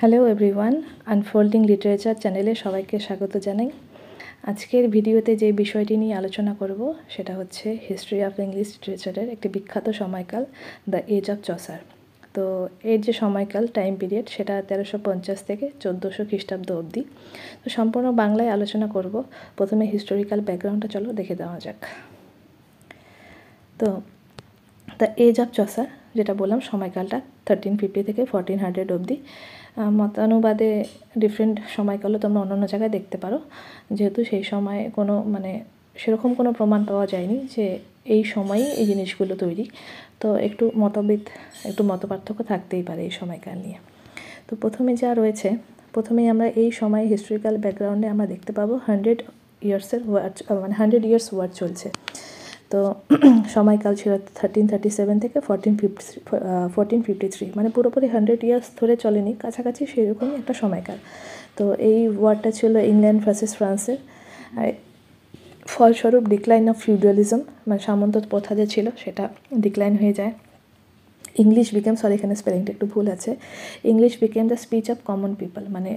Hello everyone, unfolding literature চ্যানেলে সবাইকে স্বাগত জানাই। আজকের ভিডিওতে যে বিষয়টি নিয়ে আলোচনা করব সেটা হচ্ছে হিস্ট্রি অফ ইংলিশ লিটারেচারের একটি বিখ্যাত সময়কাল, দ্য এজ অফ চসার। তো এর যে সময়কাল টাইম পিরিয়ড সেটা 1350 থেকে 1400 খ্রিস্টাব্দ অবধি। তো সম্পূর্ণ বাংলায় আলোচনা করব। প্রথমে হিস্টোরিক্যাল ব্যাকগ্রাউন্ডটা চলো দেখে দেওয়া যাক। তো দ্য এজ অফ চসার যেটা বললাম সময়কালটা 1350 থেকে 1400 অবধি। মতানুবাদে ডিফারেন্ট সময়কালও তোমরা অন্য জায়গায় দেখতে পারো, যেহেতু সেই সময় কোনো সেরকম কোনো প্রমাণ পাওয়া যায়নি যে এই সময়ই এই জিনিসগুলো তৈরি। তো একটু মতপার্থক্য থাকতেই পারে এই সময়কাল নিয়ে। তো প্রথমে যা রয়েছে, প্রথমেই আমরা এই সময় হিস্টোরিক্যাল ব্যাকগ্রাউন্ডে আমরা দেখতে পাবো 100 ইয়ার্স ওয়ার চলছে। তো সময়কাল ছিল 1337 থেকে 1453, মানে পুরোপুরি 100 ইয়ার্স ধরে চলেনি, কাছাকাছি সেরকমই একটা সময়কাল। তো এই ওয়ারটা ছিল ইংল্যান্ড ভার্সেস ফ্রান্সের। ফলস্বরূপ ডিক্লাইন অফ ফিউডালিজম, মানে সামন্ত প্রথা যে ছিল সেটা ডিক্লাইন হয়ে যায়। ইংলিশ বিকেম, এখানে স্পেলিংটা একটু ভুল আছে, English became the speech of common people, মানে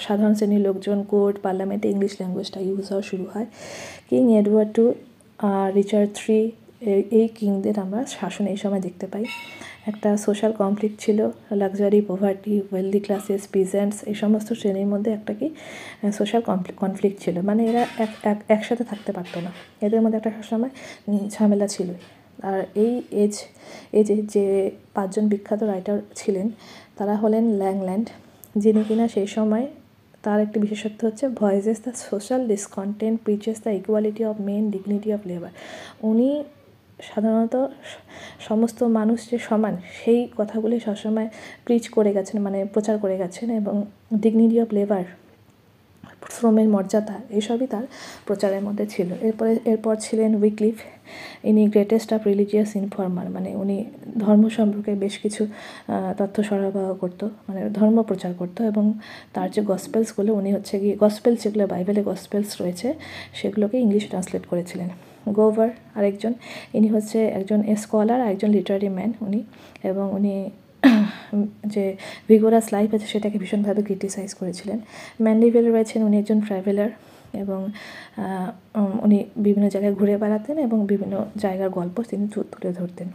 সাধারণ শ্রেণীর লোকজন কোর্ট পার্লামেন্টে ইংলিশ ল্যাঙ্গুয়েজটা ইউজ হওয়া শুরু হয়। King Edward two Richard III এই কিংদের আমরা শাসন এই সময় দেখতে পাই। একটা সোশ্যাল কনফ্লিক্ট ছিল, luxury, poverty, wealthy classes, peasants, এই সমস্ত শ্রেণীর মধ্যে একটা সোশ্যাল কনফ্লিক্ট ছিল, মানে এরা একসাথে থাকতে পারতো না, এদের মধ্যে একটা সবসময় ঝামেলা ছিল। আর এই এজে যে 5 জন বিখ্যাত রাইটার ছিলেন তারা হলেন ল্যাংল্যান্ড, যিনি কিনা সেই সময় তার একটি বিশেষত্ব হচ্ছে voices the social discontent, preaches the equality of men, dignity of labour. উনি সাধারণত সমস্ত মানুষ যে সমান সেই কথাগুলি সবসময় প্রিচ করে গেছেন, মানে প্রচার করে গেছেন, এবং ডিগনিটি অফ লেবার, শ্রমের মর্যাদা, এইসবই তার প্রচারের মধ্যে ছিল। এরপর ছিলেন উইকলিফ, ইনি গ্রেটেস্ট অফ রিলিজিয়াস ইনফর্মার, মানে উনি ধর্ম সম্পর্কে বেশ কিছু তথ্য সরবরাহ করতো, মানে ধর্ম প্রচার করতো, এবং তার যে গসপেলসগুলো, উনি হচ্ছে গিয়ে গসপেলস, যেগুলো বাইবেলে গসপেলস রয়েছে সেগুলোকে ইংলিশ ট্রান্সলেট করেছিলেন। গোভার আরেকজন, ইনি হচ্ছে একজন স্কলার, একজন লিটারারি ম্যান উনি, এবং উনি যে ভিগোরাস লাইফ আছে সেটাকে ভীষণভাবে ক্রিটিসাইজ করেছিলেন। ম্যান্ডিভেল রয়েছেন, উনি একজন ট্রাভেলার, এবং উনি বিভিন্ন জায়গায় ঘুরে বেড়াতেন এবং বিভিন্ন জায়গার গল্প তিনি তুলে ধরতেন।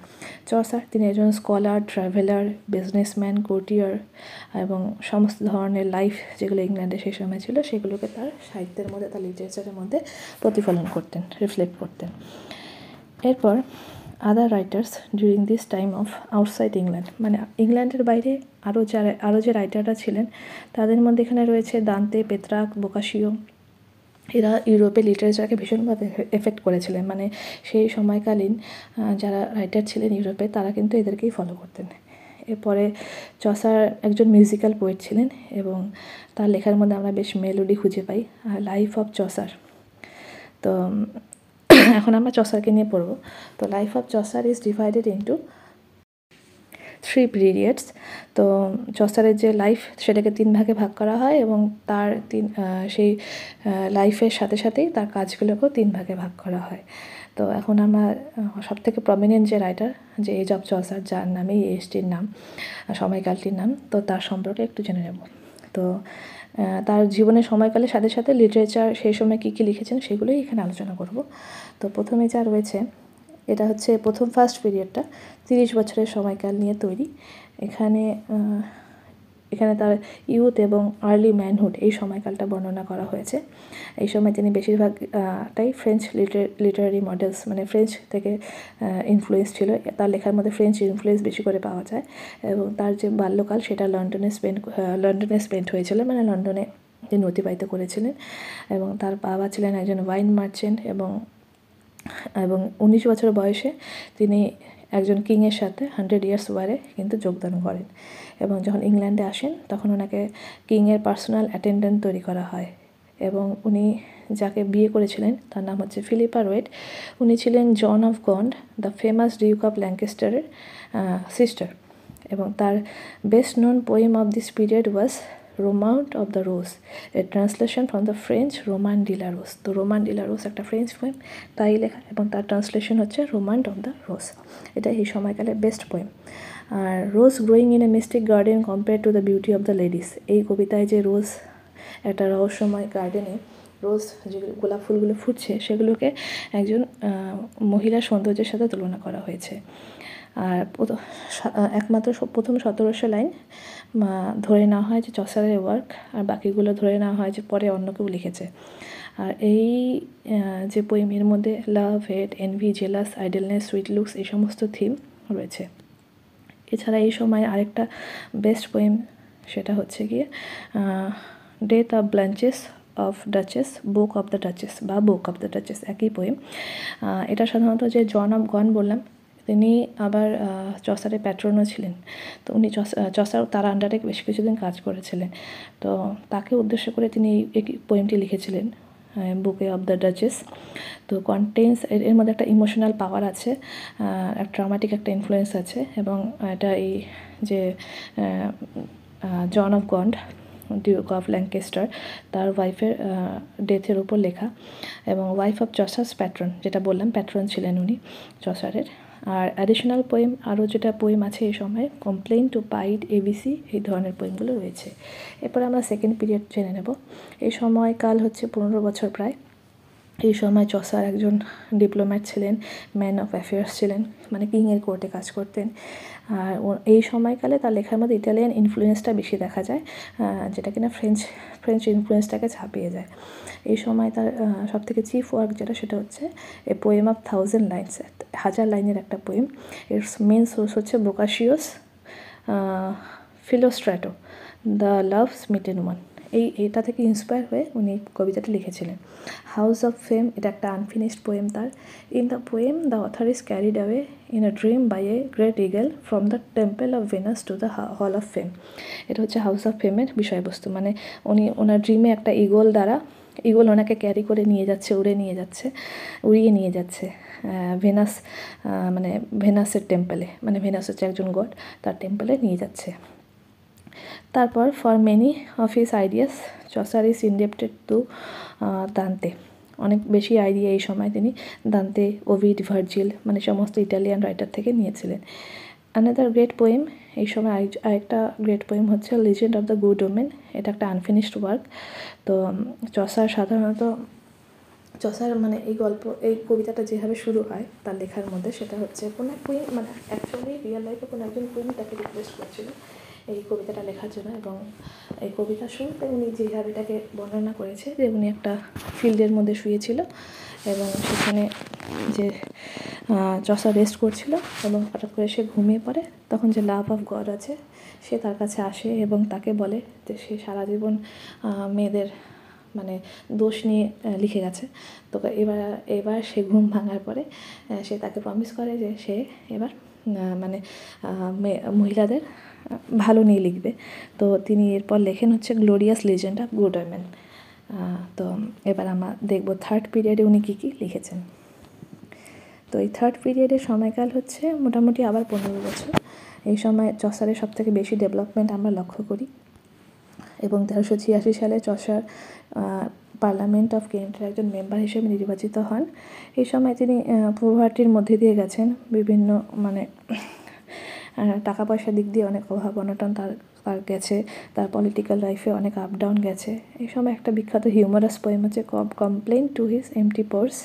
চসার, তিনি একজন স্কলার, ট্রাভেলার, বিজনেসম্যান, কোর্টিয়ার, এবং সমস্ত ধরনের লাইফ যেগুলো ইংল্যান্ডে সেই সময় ছিল সেগুলোকে তার সাহিত্যের মধ্যে, তার লিটারেচারের মধ্যে প্রতিফলন করতেন, রিফ্লেক্ট করতেন। এরপর other writers during this time of outside England, মানে ইংল্যান্ডের বাইরে আরও যে রাইটাররা ছিলেন তাদের মধ্যে এখানে রয়েছে দান্তে, পেত্রাক, বোকাশিও। এরা ইউরোপের লিটারেচারকে ভীষণভাবে এফেক্ট করেছিলেন, মানে সেই সময়কালীন যারা রাইটার ছিলেন ইউরোপে তারা কিন্তু এদেরকেই ফলো করতেন। এরপরে চসার একজন মিউজিক্যাল পোয়েট ছিলেন, এবং তার লেখার মধ্যে আমরা বেশ মেলোডি খুঁজে পাই। লাইফ অফ চসার, তো এখন আমরা চসারকে নিয়ে পড়ব। তো life of Chaucer is divided into 3 periods. তো চসারের যে লাইফ সেটাকে 3 ভাগে ভাগ করা হয়, এবং তার সেই লাইফের সাথে সাথেই তার কাজগুলোকেও 3 ভাগে ভাগ করা হয়। তো এখন আমরা সবথেকে প্রমিনেন্ট যে রাইটার, যে এজ অফ চসার, যার নামেই এজটির নাম, সময়কালটির নাম, তো তার সম্পর্কে একটু জেনে নেব। তো তার জীবনের সময়কালের সাথে সাথে লিটারেচার সেই সময় কী কী লিখেছেন সেগুলোই এখানে আলোচনা করব। তো প্রথমে যা রয়েছে এটা হচ্ছে ফার্স্ট পিরিয়ডটা 30 বছরের সময়কাল নিয়ে তৈরি। এখানে তার ইউথ এবং আর্লি ম্যানহুড এই সময়কালটা বর্ণনা করা হয়েছে। এই সময় তিনি বেশিরভাগটাই ফ্রেঞ্চ লিটারারি মডেলস, মানে ফ্রেঞ্চ থেকে ইনফ্লুয়েন্স ছিল, তার লেখার মধ্যে ফ্রেঞ্চ ইনফ্লুয়েন্স বেশি করে পাওয়া যায়। এবং তার যে বাল্যকাল সেটা লন্ডনে স্পেন্ড হয়েছিল, মানে লন্ডনে তিনি অতিবাহিত করেছিলেন। এবং তার বাবা ছিলেন একজন ওয়াইন মার্চেন্ট, এবং 19 বছর বয়সে তিনি একজন কিংয়ের সাথে 100 ইয়ার্স ওয়ারে কিন্তু যোগদান করেন, এবং যখন ইংল্যান্ডে আসেন তখন ওনাকে কিংয়ের পার্সোনাল অ্যাটেন্ডেন্ট তৈরি করা হয়। এবং উনি যাকে বিয়ে করেছিলেন তার নাম হচ্ছে ফিলিপা রোয়েড। উনি ছিলেন John of Gaunt, the famous duke of ল্যাঙ্কেস্টারের সিস্টার। এবং তার best known poem of this period was Romaunt of the Rose, a translation from the French Roman de la Rose. তো রোমান ডি লা রোজ একটা French poem, তাই লেখা, এবং তার translation হচ্ছে রোমান্ট অফ দ্য রোজ। এটা এই সময়কালে বেস্ট পোয়েম। আর rose growing in a mystic garden compare to the beauty of the ladies, এই কবিতায় যে রোজ একটা রহস্যময় গার্ডেনে রোজ যে গোলাপ ফুলগুলো ফুটছে সেগুলোকে একজন মহিলার সৌন্দর্যের সাথে তুলনা করা হয়েছে। আর একমাত্র প্রথম 1700 লাইন ধরে নেওয়া হয় যে চসারের ওয়ার্ক, আর বাকিগুলো ধরে নেওয়া হয় যে পরে অন্য কেউ লিখেছে। আর এই যে পোয়েমের মধ্যে love, hate, envy, jealous, idleness, sweet looks এই সমস্ত থিম রয়েছে। এছাড়া এই সময় আরেকটা বেস্ট পোয়েম, সেটা হচ্ছে গিয়ে death of Blanches of duchess, book of the duchess বা বুক অফ দ্য ডাচেস, একই পোয়েম। এটা সাধারণত যে জন অফ গন বললাম, তিনি আবার চসারের প্যাট্রনও ছিলেন। তো উনি চসার তার আন্ডারে বেশ কিছুদিন কাজ করেছিলেন। তো তাকে উদ্দেশ্য করে তিনি এই পোয়েমটি লিখেছিলেন, বুকে অফ দ্য ডাচেস। তো কন্টেন্স এর মধ্যে একটা ইমোশনাল পাওয়ার আছে, একটা ড্রামাটিক একটা ইনফ্লুয়েন্স আছে, এবং এটা এই যে জন অফ গন্ড, ডিউক অফ ল্যাঙ্কেস্টার, তার ওয়াইফের ডেথের উপর লেখা, এবং ওয়াইফ অফ চসার্স প্যাট্রন, যেটা বললাম প্যাট্রন ছিলেন উনি চসারের। আর অ্যাডিশনাল পোয়েম আরও যেটা পোয়েম আছে এই সময়, কমপ্লেইন টু পাইড, এবিসি, এই ধরনের পোয়েমগুলো রয়েছে। এরপর আমরা সেকেন্ড পিরিয়ড জেনে নেব। এই সময়কাল হচ্ছে 15 বছর প্রায়। এই সময় চসার একজন ডিপ্লোম্যাট ছিলেন, ম্যান অফ অ্যাফেয়ার্স ছিলেন, মানে কিংয়ের কোর্টে কাজ করতেন। আর এই সময়কালে তার লেখার মধ্যে ইটালিয়ান ইনফ্লুয়েন্সটা বেশি দেখা যায়, যেটা কিনা ফ্রেঞ্চ ইনফ্লুয়েন্সটাকে ছাপিয়ে যায়। এই সময় তার সবথেকে চিফ ওয়ার্ক যেটা, সেটা হচ্ছে এ পোয়েম অফ 1000 লাইনস, 1000 লাইনের একটা পোয়েম। এর মেন সোর্স হচ্ছে বোকাশিওস ফিলোস্ট্র্যাটো, দ্য লাভ স্মিটেন ওয়ান। এটা থেকে ইন্সপায়ার হয়ে উনি কবিতাটা লিখেছিলেন। হাউস অফ ফেম, এটা একটা আনফিনিশড পোয়েম তার। In the poem the author is carried away in a dream by a great eagle from the temple of Venus to the hall of fame. এটা হচ্ছে house of ফেমের বিষয়বস্তু, মানে উনি ওনার ড্রিমে একটা eagle ওনাকে ক্যারি করে নিয়ে যাচ্ছে, উড়িয়ে নিয়ে যাচ্ছে ভেনাস, মানে ভেনাসের টেম্পলে, মানে ভেনাস হচ্ছে একজন গড, তার টেম্পলে নিয়ে যাচ্ছে। তারপর for many of his ideas Chaucer is indebted to Dante, অনেক বেশি আইডিয়া এই সময় তিনি দান্তে, ওভিড, ভার্জিল, মানে সমস্ত ইটালিয়ান রাইটার থেকে নিয়েছিলেন। আনাদার গ্রেট পোয়েম, এই সময় আরেকটা গ্রেট পোয়েম হচ্ছে legend of the good women, এটা একটা আনফিনিশড ওয়ার্ক। তো চসার মানে এই কবিতাটা যেভাবে শুরু হয় তার লেখার মধ্যে, সেটা হচ্ছে কোনো এক কুইন, মানে অ্যাকচুয়ালি রিয়েল লাইফে কোনো একজন কুইন তাকে রিকোয়েস্ট করছিল এই কবিতাটা লেখার জন্য। এবং এই কবিতার শুরুতে উনি যেভাবে এটাকে বর্ণনা করেছে যে উনি একটা ফিল্ডের মধ্যে শুয়েছিল, এবং সেখানে যে চসার রেস্ট করছিল, এবং হঠাৎ করে সে ঘুমিয়ে পড়ে। তখন যে লাভ অফ গড আছে সে তার কাছে আসে এবং তাকে বলে যে সে সারা জীবন মেয়েদের মানে দোষ নিয়ে লিখে গেছে। তো এবার সে ঘুম ভাঙার পরে সে তাকে প্রমিস করে যে সে এবার মানে মহিলাদের ভালো নিয়ে লিখবে। তো তিনি এরপর লেখেন হচ্ছে glorious legend of good women. তো এবার আমরা দেখব থার্ড পিরিয়ডে উনি কী কী লিখেছেন। তো এই থার্ড পিরিয়ডের সময়কাল হচ্ছে মোটামুটি আবার 15 বছর। এই সময় চসারের সবথেকে বেশি ডেভেলপমেন্ট আমরা লক্ষ্য করি, এবং 1386 সালে চসার পার্লামেন্ট অফ কেন্টের একজন মেম্বার হিসেবে নির্বাচিত হন। এই সময় তিনি পোভার্টির মধ্যে দিয়ে গেছেন, বিভিন্ন মানে টাকা পয়সার দিক দিয়ে অনেক অভাব অনটন তার গেছে, তার পলিটিক্যাল লাইফে অনেক আপ ডাউন গেছে। এই সময় একটা বিখ্যাত হিউমারাস পোয়েম হচ্ছে complain to his empty purse.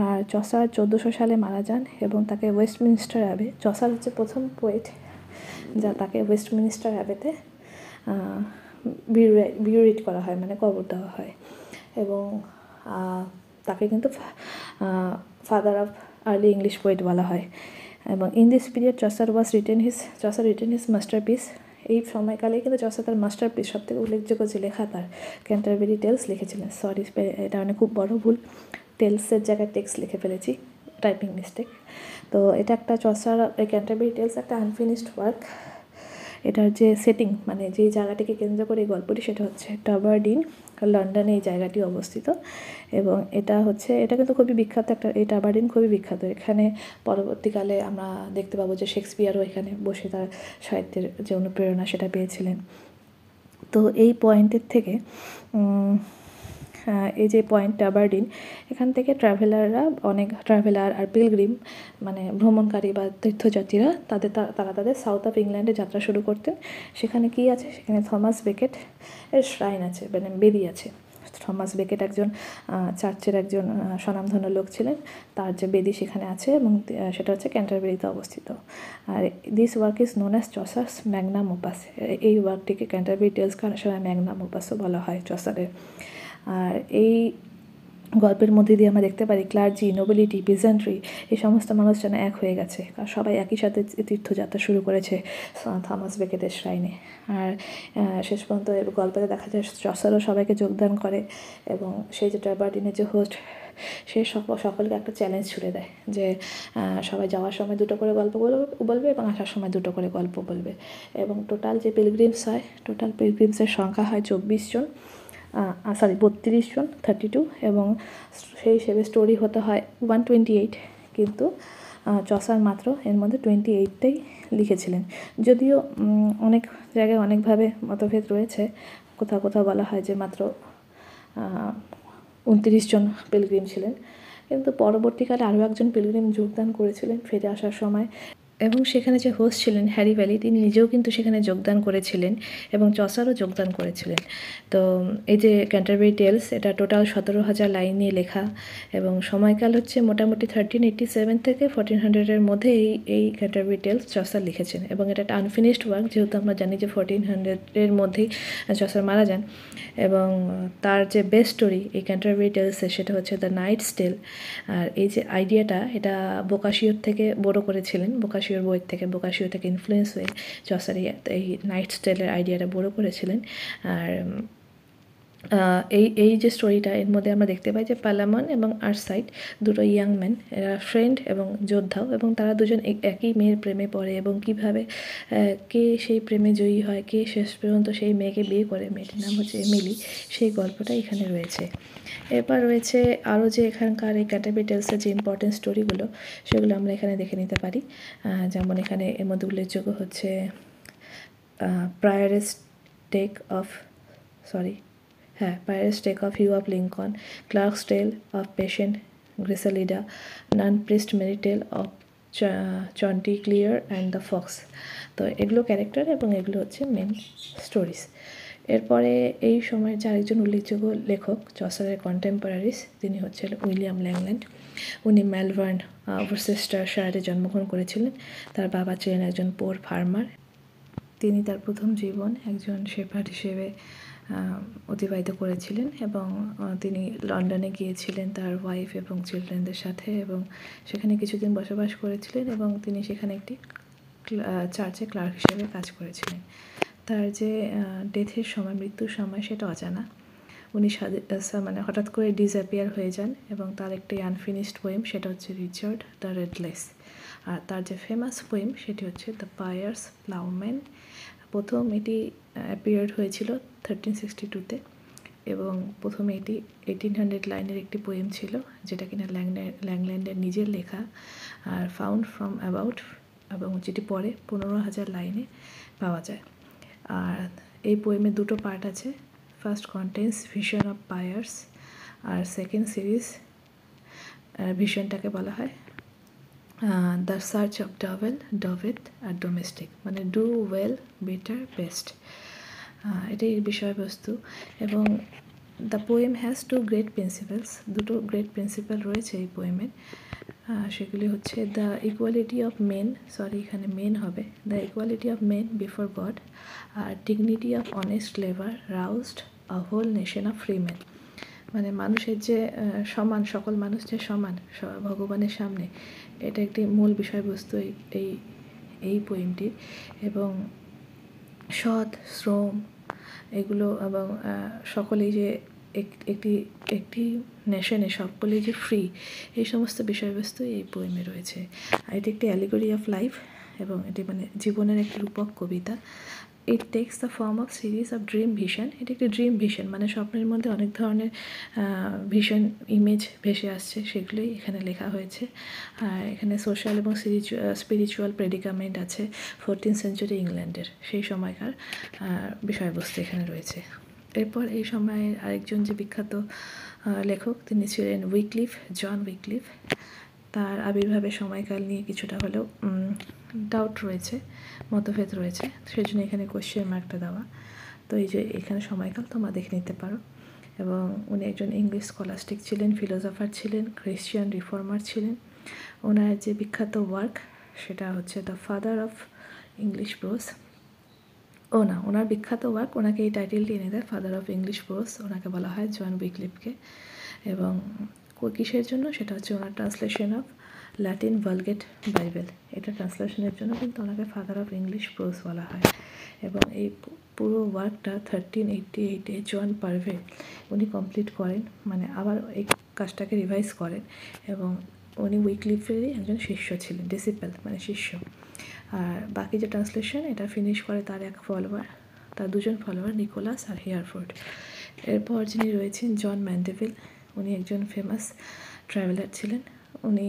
আর চসার 1400 সালে মারা যান, এবং তাকে ওয়েস্টমিনিস্টার অ্যাবে, চসার হচ্ছে প্রথম পোয়েট যা তাকে ওয়েস্টমিনিস্টার অ্যাবেতে বিউরিট করা হয়, মানে কবর দেওয়া হয়। এবং তাকে কিন্তু father of early English poet বলা হয়। এবং in this period Chaucer written his masterpiece. এই সময়কালেই কিন্তু চসার তার মাস্টারপিস, সবথেকে উল্লেখযোগ্য যে লেখা তার ক্যান্টারবেরি টেলস লিখেছিলেন। সরি, এটা মানে খুব বড় ভুল, টেলসের জায়গায় টেক্সট লিখে ফেলেছি, টাইপিং মিস্টেক। তো এটা একটা চসার ক্যান্টারবেরি টেলস একটা আনফিনিশড ওয়ার্ক। এটার যে সেটিং, মানে যেই জায়গাটিকে কেন্দ্র করে এই গল্পটি, সেটা হচ্ছে টাবারডিন, লন্ডনে এই জায়গাটি অবস্থিত। এবং এটা কিন্তু খুবই বিখ্যাত এই টাবারডিন খুবই বিখ্যাত। এখানে পরবর্তীকালে আমরা দেখতে পাবো যে শেক্সপিয়ারও এখানে বসে তার সাহিত্যের যে অনুপ্রেরণা সেটা পেয়েছিলেন। তো এই পয়েন্টের থেকে এই যে পয়েন্ট অ্যাবারডিন, এখান থেকে ট্রাভেলার আর পিলগ্রিম মানে ভ্রমণকারী বা তীর্থযাত্রীরা তারা তাদের সাউথ অফ ইংল্যান্ডে যাত্রা শুরু করতেন। সেখানে কি আছে, সেখানে থমাস বেকেট এর শ্রাইন আছে, মানে বেদি আছে। থমাস বেকেট একজন চার্চের একজন স্বনামধন্য লোক ছিলেন, তার যে বেদি সেখানে আছে এবং সেটা হচ্ছে ক্যান্টারবেরিতে অবস্থিত। আর this work is known as Chaucer's magnum opus. এই ওয়ার্কটিকে ক্যান্টারবেরি টেলসকে অনেক সময় ম্যাগনাম ওপাসও বলা হয় চসারের। আর এই গল্পের মধ্যে দিয়ে আমরা দেখতে পারি ক্লার্জি, নোবেলিটি, পিজেন্ট্রি এই সমস্ত মানুষ যেন এক হয়ে গেছে, কারণ সবাই একই সাথে তীর্থযাত্রা শুরু করেছে থমাস বেকেটের শ্রাইনে। আর শেষ পর্যন্ত গল্পে দেখা যায় চসারও সবাইকে যোগদান করে এবং সেই যে ট্র্যাভারডিনের যে হোস্ট, সে সকলকে একটা চ্যালেঞ্জ ছুড়ে দেয় যে সবাই যাওয়ার সময় 2টো করে গল্প বলবে এবং আসার সময় 2টো করে গল্প বলবে। এবং টোটাল যে পিলগ্রিমস হয়, টোটাল পিলগ্রিমসের সংখ্যা হয় 24 জন, 32 জন, 32, এবং সেই হিসেবে স্টোরি হতে হয় 128, কিন্তু চসার মাত্র এর মধ্যে 28টাই লিখেছিলেন। যদিও অনেক জায়গায় অনেকভাবে মতভেদ রয়েছে, কোথাও কোথাও বলা হয় যে মাত্র 29 জন পিলগ্রিম ছিলেন, কিন্তু পরবর্তীকালে আরও একজন পিলগ্রিম যোগদান করেছিলেন ফিরে আসার সময়, এবং সেখানে যে হোস্ট ছিলেন হ্যারি ভ্যালি, তিনি নিজেও কিন্তু সেখানে যোগদান করেছিলেন এবং চসারও যোগদান করেছিলেন। তো এই যে ক্যান্টারবেরি টেলস, এটা টোটাল 17,000 লাইন নিয়ে লেখা এবং সময়কাল হচ্ছে মোটামুটি 1387 থেকে 1400-এর মধ্যে এই ক্যান্টারবেরি টেলস চসার লিখেছেন। এবং এটা একটা আনফিনিশড ওয়ার্ক, যেহেতু আমরা জানি যে 1400-এর মধ্যেই চসার মারা যান। এবং তার যে বেস্ট স্টোরি এই ক্যান্টারবেরি টেলসে, সেটা হচ্ছে দ্য নাইটস টেল। আর এই যে আইডিয়াটা, এটা বোকাশিওর থেকে বড় করেছিলেন, বোকাশিওর বইয়ের থেকে, বোকাশিও থেকে ইনফ্লুয়েন্স হয়ে চসার এই নাইটস টেলের আইডিয়াটা বড় করেছিলেন। আর এই যে স্টোরিটা, এর মধ্যে আমরা দেখতে পাই যে পালামন এবং আর্সাইট দুটো ইয়াং ম্যান, এরা ফ্রেন্ড এবং যোদ্ধাও, এবং তারা দুজন একই মেয়ের প্রেমে পড়ে এবং কিভাবে কে সেই প্রেমে জয়ী হয়, কে শেষ পর্যন্ত সেই মেয়েকে বিয়ে করে, মেয়েটির নাম হচ্ছে এমিলি, সেই গল্পটা এখানে রয়েছে। এরপর রয়েছে আরও যে এখানকার এই ক্যান্টারবেরি টেলসের যে ইম্পর্টেন্ট স্টোরিগুলো, সেগুলো আমরা এখানে দেখে নিতে পারি। যেমন এখানে এর মধ্যে উল্লেখযোগ্য হচ্ছে Prioress tale of Hugh of Lincoln, Clerk's tale of patient Griselda, nun priest merry tale of Chanticleer and the fox. তো এগুলো ক্যারেক্টার এবং এগুলো হচ্ছে মেন স্টোরিজ। এরপরে এই সময়ের যে আরেকজন উল্লেখযোগ্য লেখক চসারের কন্টেম্পোরারিস, তিনি হচ্ছেন উইলিয়াম ল্যাংল্যান্ড। উনি মেলবোর্ন ওরচেস্টারশায়ারে জন্মগ্রহণ করেছিলেন। তার বাবা ছিলেন একজন পোর ফার্মার। তিনি তার প্রথম জীবন একজন শেপার্ড হিসেবে অতিবাহিত করেছিলেন এবং তিনি লন্ডনে গিয়েছিলেন তার ওয়াইফ এবং চিলড্রেনদের সাথে, এবং সেখানে কিছুদিন বসবাস করেছিলেন এবং তিনি সেখানে একটি চার্চে ক্লার্ক হিসেবে কাজ করেছিলেন। তার যে ডেথের সময়, মৃত্যুর সময়, সেটা অজানা। উনি মানে হঠাৎ করে ডিসঅ্যাপিয়ার হয়ে যান এবং তার একটি আনফিনিশড পোয়েম, সেটা হচ্ছে রিচার্ড দ্য রেডলেস। আর তার যে ফেমাস পোয়েম, সেটি হচ্ছে দ্য পায়ার্স প্লাউম্যান। প্রথম এটি অ্যাপিয়ার্ড হয়েছিল 1362-তে এবং প্রথমে এটি 1800 লাইনের একটি পোয়েম ছিল, যেটা কিনা ল্যাংল্যান্ডের নিজের লেখা আর ফাউন্ড ফ্রম অ্যাবাউট, এবং যেটি পরে 15,000 লাইনে পাওয়া যায়। আর এই পোয়েমের 2টো পার্ট আছে। First contains vision of Piers, আর সেকেন্ড সিরিজ ভিশনটাকে বলা হয় দ্য সার্চ অফ ডভেট আর ডোমেস্টিক, মানে ডু ওয়েল, বেটার, বেস্ট, এটাই বিষয়বস্তু। এবং the poem has 2 great principles, 2টো গ্রেট প্রিন্সিপাল রয়েছে এই পোয়েমের। সেগুলি হচ্ছে দ্য ইকুয়ালিটি অফ মেন, এখানে মেন হবে, the equality of men before God, আর dignity of honest labour roused a whole nation of free man, মানে মানুষের যে সমান, সকল মানুষ যে সমান ভগবানের সামনে, এটা একটি মূল বিষয়বস্তু এই পোয়েমটির। এবং সৎ, শ্রম, এগুলো, এবং সকলেই যে একটি নেশনে সকলেই যে ফ্রি, এই সমস্ত বিষয়বস্তু এই পোয়েমে রয়েছে। আর এটি একটি অ্যালিগরি অফ লাইফ এবং এটি মানে জীবনের একটি রূপক কবিতা। It takes the form of series of dream vision. এটা একটি ড্রিম ভিশন, মানে স্বপ্নের মধ্যে অনেক ধরনের ভিশন ইমেজ ভেসে আসছে, সেগুলোই এখানে লেখা হয়েছে। আর এখানে সোশ্যাল এবং স্পিরিচুয়াল প্রেডিকামেন্ট আছে 14th সেঞ্চুরি ইংল্যান্ডের, সেই সময়কার বিষয়বস্তু এখানে রয়েছে। এরপর এই সময়ের আরেকজন যে বিখ্যাত লেখক, তিনি ছিলেন উইকলিফ, জন উইকলিফ। তার আবির্ভাবের সময়কাল নিয়ে কিছুটা হলেও ডাউট রয়েছে, মতভেদ রয়েছে, সেজন্য এখানে কোয়েশ্চেন মার্কটা দেওয়া। তো এই যে এখানে সময়কাল তোমরা দেখে নিতে পারো। এবং উনি একজন ইংলিশ স্কলাস্টিক ছিলেন, ফিলোসফার ছিলেন, খ্রিশ্চিয়ান রিফর্মার ছিলেন। ওনার যে বিখ্যাত ওয়ার্ক সেটা হচ্ছে the father of English prose. ওনার বিখ্যাত ওয়ার্ক, ওনাকে এই টাইটেলটি এনে দেয় ফাদার অফ ইংলিশ প্রোজ, ওনাকে বলা হয় জন উইকলিফকে। এবং কিসের জন্য, সেটা হচ্ছে ওনার translation of Latin Vulgate Bible, এটা ট্রান্সলেশনের জন্য কিন্তু ওনাকে ফাদার অফ ইংলিশ প্রোজ বলা হয়। এবং এই পুরো ওয়ার্কটা 1388-এ জন পারভে উনি কমপ্লিট করেন, মানে আবার এই কাজটাকে রিভাইজ করেন। এবং উনি উইকলিফেরই একজন শিষ্য ছিলেন, ডিসিপল মানে শিষ্য। আর বাকি যে ট্রান্সলেশন, এটা ফিনিশ করে তার দুজন ফলোয়ার, নিকোলাস আর হেয়ারফোর্ড। এরপর যিনি রয়েছেন জন ম্যান্ডেভিল, উনি একজন ফেমাস ট্রাভেলার ছিলেন। উনি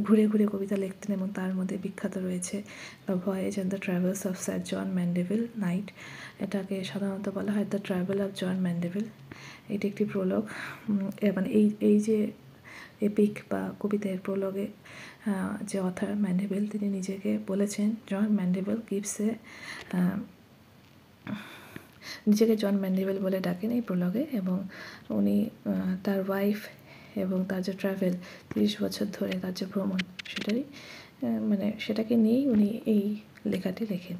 ঘুরে ঘুরে কবিতা লিখতেন এবং তার মধ্যে বিখ্যাত রয়েছে the voyage and the travels of sir John Mandeville knight. এটাকে সাধারণত বলা হয় the travel of John Mandeville. এটি একটি প্রোলগ, মানে এই যে এপিক বা কবিতার প্রোলগে যে অথার ম্যান্ডেভিল, তিনি নিজেকে বলেছেন জন ম্যান্ডেভিল নিজেকে জন ম্যান্ডেভিল বলে ডাকেন এই প্রোলগে। এবং উনি তার ওয়াইফ এবং তার যে ট্রাভেল 30 বছর ধরে তার যে ভ্রমণ, সেটাকে নিয়েই উনি এই লেখাটি লেখেন।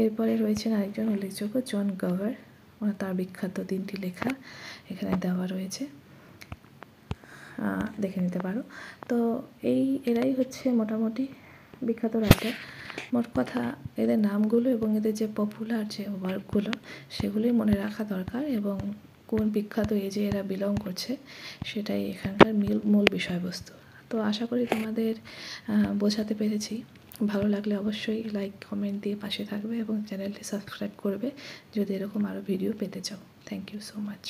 এরপরে রয়েছেন আরেকজন উল্লেখযোগ্য জন গাভার, তার বিখ্যাত 3টি লেখা এখানে দেওয়া রয়েছে, দেখে নিতে পারো। তো এরাই হচ্ছে মোটামুটি বিখ্যাত রাইটার। মোট কথা এদের নামগুলো এবং এদের যে পপুলার যে ওয়ার্কগুলো সেগুলোই মনে রাখা দরকার, এবং কোন বিখ্যাত এজে এরা বিলং করছে সেটাই এখানকার মূল বিষয়বস্তু। তো আশা করি তোমাদের বোঝাতে পেরেছি। ভালো লাগলে অবশ্যই লাইক কমেন্ট দিয়ে পাশে থাকবে এবং চ্যানেলটি সাবস্ক্রাইব করবে যদি এরকম আরও ভিডিও পেতে চাও। Thank you so much.